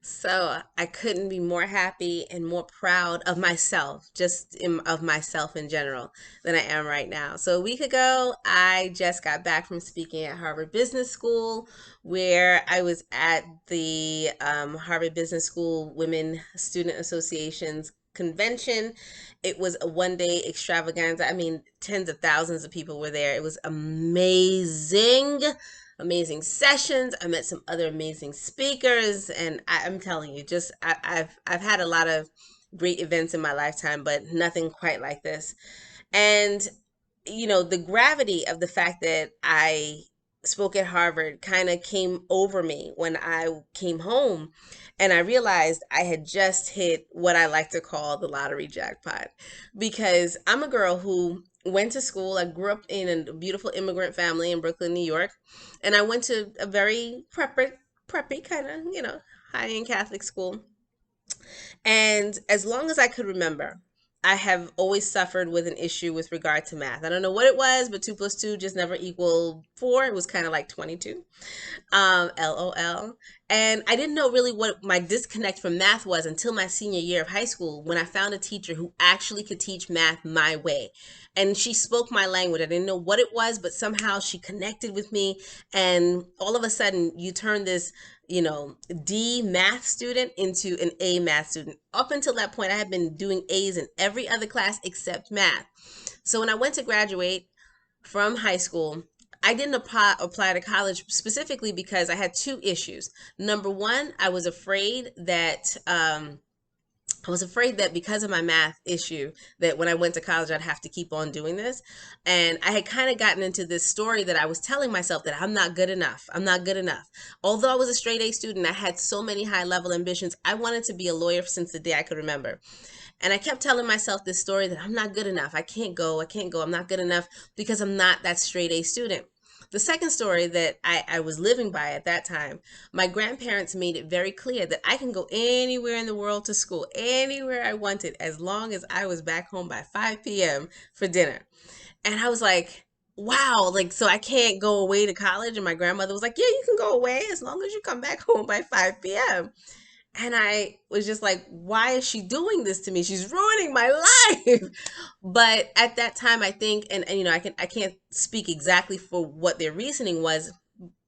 So I couldn't be more happy and more proud of myself, of myself in general, than I am right now. So a week ago, I just got back from speaking at Harvard Business School, where I was at the Harvard Business School Women Student Association's convention. It was a 1 day extravaganza. I mean, tens of thousands of people were there. It was amazing, amazing sessions. I met some other amazing speakers, and I'm telling you, I've had a lot of great events in my lifetime, but nothing quite like this. And the gravity of the fact that I spoke at Harvard kind of came over me when I came home and I realized I had just hit what I like to call the lottery jackpot, because I'm a girl who went to school. I grew up in a beautiful immigrant family in Brooklyn, New York, and I went to a very preppy kind of, high-end Catholic school. And as long as I could remember, I have always suffered with an issue with regard to math. I don't know what it was, but 2 plus 2 just never equaled 4. It was kind of like 22. LOL. And I didn't know really what my disconnect from math was until my senior year of high school, when I found a teacher who actually could teach math my way. And she spoke my language. I didn't know what it was, but somehow she connected with me. And all of a sudden, you turn this, D math student into an A math student. Up until that point, I had been doing A's in every other class except math. So when I went to graduate from high school, I didn't apply to college specifically because I had two issues. Number one, I was afraid that because of my math issue, that when I went to college, I'd have to keep on doing this. And I had kind of gotten into this story that I was telling myself that I'm not good enough. I'm not good enough. Although I was a straight A student, I had so many high level ambitions. I wanted to be a lawyer since the day I could remember. And I kept telling myself this story that I'm not good enough. I can't go. I can't go. I'm not good enough because I'm not that straight A student. The second story that I was living by at that time, my grandparents made it very clear that I can go anywhere in the world to school, anywhere I wanted, as long as I was back home by 5 p.m. for dinner. And I was like, wow, like, so I can't go away to college? And my grandmother was like, yeah, you can go away as long as you come back home by 5 p.m. And I was just like, why is she doing this to me? She's ruining my life. But at that time, I think, and I can't speak exactly for what their reasoning was.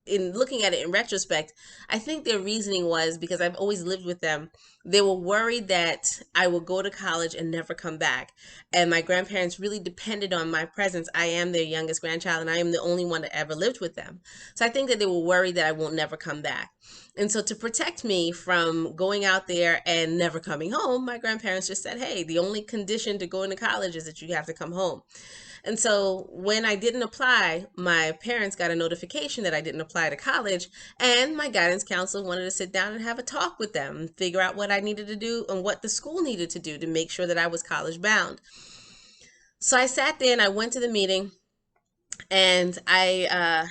In looking at it in retrospect, I think their reasoning was because I've always lived with them. They were worried that I would go to college and never come back. And my grandparents really depended on my presence. I am their youngest grandchild, and I am the only one that ever lived with them. So I think that they were worried that I won't never come back. And so to protect me from going out there and never coming home, my grandparents just said, hey, the only condition to going to college is that you have to come home. And so when I didn't apply, my parents got a notification that I didn't apply to college, and my guidance counselor wanted to sit down and have a talk with them and figure out what I needed to do and what the school needed to do to make sure that I was college bound. So I sat there and I went to the meeting, and I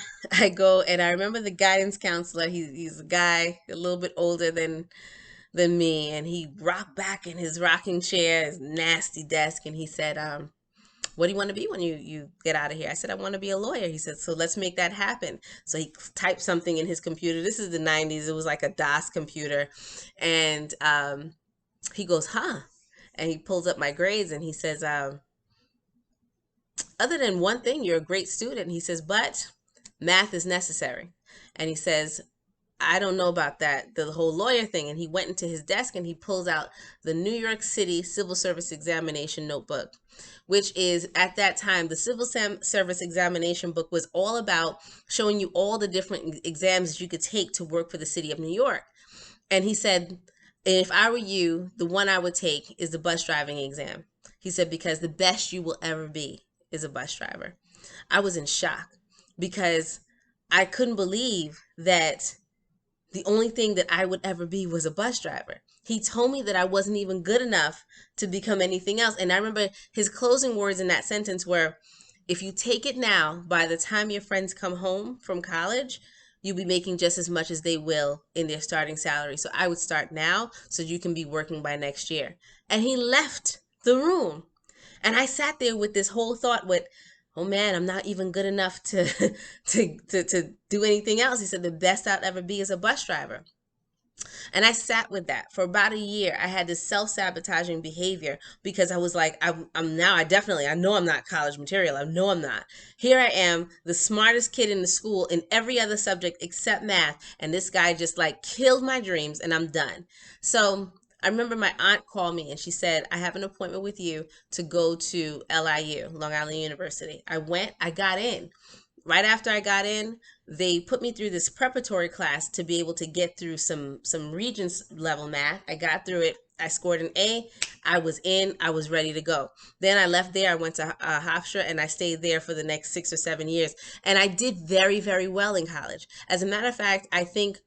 go, and I remember the guidance counselor. He's a guy a little bit older than me, and he rocked back in his rocking chair, his nasty desk, and he said, what do you want to be when you get out of here? I said, I want to be a lawyer. He said, so let's make that happen. So he typed something in his computer. This is the 90s. It was like a DOS computer. And he goes, huh? And he pulls up my grades and he says, other than one thing, you're a great student. He says, but math is necessary. And he says, I don't know about that, the whole lawyer thing. And he went into his desk and he pulls out the New York City Civil Service Examination Notebook, which is at that time, the Civil Service Examination book was all about showing you all the different exams that you could take to work for the city of New York. And he said, if I were you, the one I would take is the bus driving exam. He said, because the best you will ever be is a bus driver. I was in shock because I couldn't believe that the only thing that I would ever be was a bus driver. He told me that I wasn't even good enough to become anything else. And I remember his closing words in that sentence were, if you take it now, by the time your friends come home from college, you'll be making just as much as they will in their starting salary. So I would start now so you can be working by next year. And he left the room. And I sat there with this whole thought with, oh man, I'm not even good enough to to do anything else. He said the best I'll ever be is a bus driver. And I sat with that for about a year. I had this self-sabotaging behavior because I was like, I'm now, I know I'm not college material. I know I'm not. Here I am, the smartest kid in the school in every other subject except math. And this guy just like killed my dreams and I'm done. So I remember my aunt called me and she said, I have an appointment with you to go to LIU, Long Island University. I went, I got in. Right after I got in, they put me through this preparatory class to be able to get through some Regents level math. I got through it. I scored an A. I was in. I was ready to go. Then I left there. I went to Hofstra and I stayed there for the next 6 or 7 years. And I did very, very well in college. As a matter of fact, I think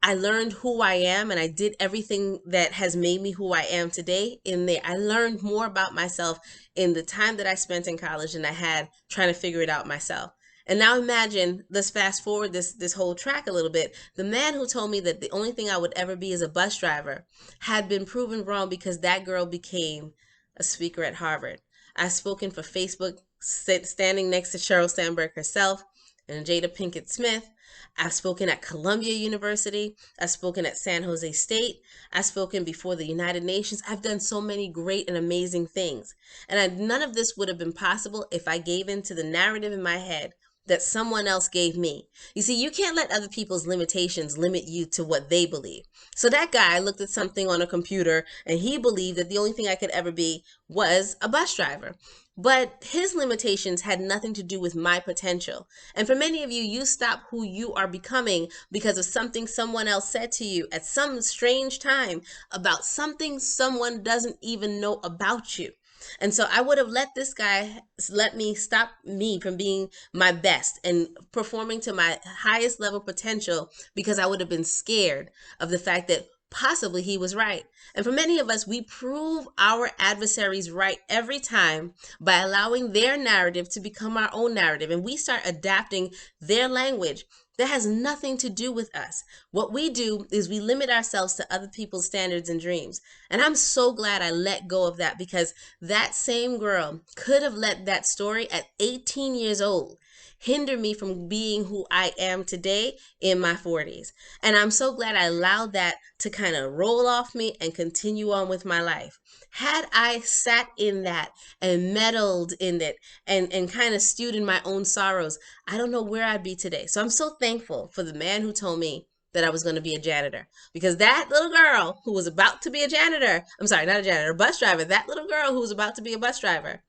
I learned who I am and I did everything that has made me who I am today in there. I learned more about myself in the time that I spent in college than I had trying to figure it out myself. And now imagine, let's fast forward this whole track a little bit. The man who told me that the only thing I would ever be is a bus driver had been proven wrong because that girl became a speaker at Harvard. I've spoken for Facebook, standing next to Sheryl Sandberg herself and Jada Pinkett Smith. I've spoken at Columbia University. I've spoken at San Jose State. I've spoken before the United Nations. I've done so many great and amazing things. And none of this would have been possible if I gave in to the narrative in my head that someone else gave me. You see, you can't let other people's limitations limit you to what they believe. So that guy looked at something on a computer and he believed that the only thing I could ever be was a bus driver. But his limitations had nothing to do with my potential. And for many of you, you stop who you are becoming because of something someone else said to you at some strange time about something someone doesn't even know about you. And so I would have let this guy let me stop me from being my best and performing to my highest level potential because I would have been scared of the fact that possibly he was right. And for many of us, we prove our adversaries right every time by allowing their narrative to become our own narrative. And we start adapting their language that has nothing to do with us. What we do is we limit ourselves to other people's standards and dreams. And I'm so glad I let go of that because that same girl could have let that story at 18 years old hinder me from being who I am today in my 40s. And I'm so glad I allowed that to kind of roll off me and continue on with my life. Had I sat in that and meddled in it and kind of stewed in my own sorrows, I don't know where I'd be today. So I'm so thankful for the man who told me that I was going to be a janitor because that little girl who was about to be a janitor, I'm sorry, not a janitor, a bus driver, that little girl who was about to be a bus driver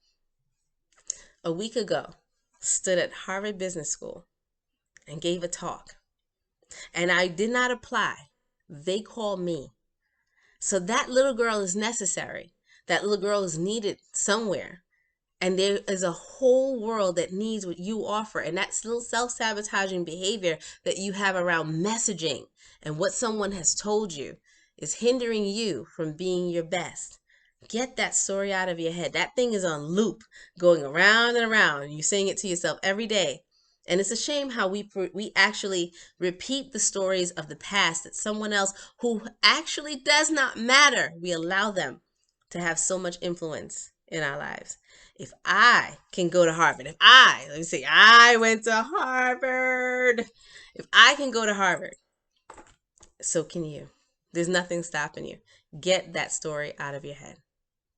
a week ago stood at Harvard Business School and gave a talk. And I did not apply. They called me. So that little girl is necessary. That little girl is needed somewhere. And there is a whole world that needs what you offer. And that little self-sabotaging behavior that you have around messaging and what someone has told you is hindering you from being your best. Get that story out of your head. That thing is on loop, going around and around. You saying it to yourself every day. And it's a shame how we actually repeat the stories of the past that someone else who actually does not matter, we allow them to have so much influence in our lives. If I can go to Harvard, let me say, I went to Harvard. If I can go to Harvard, so can you. There's nothing stopping you. Get that story out of your head.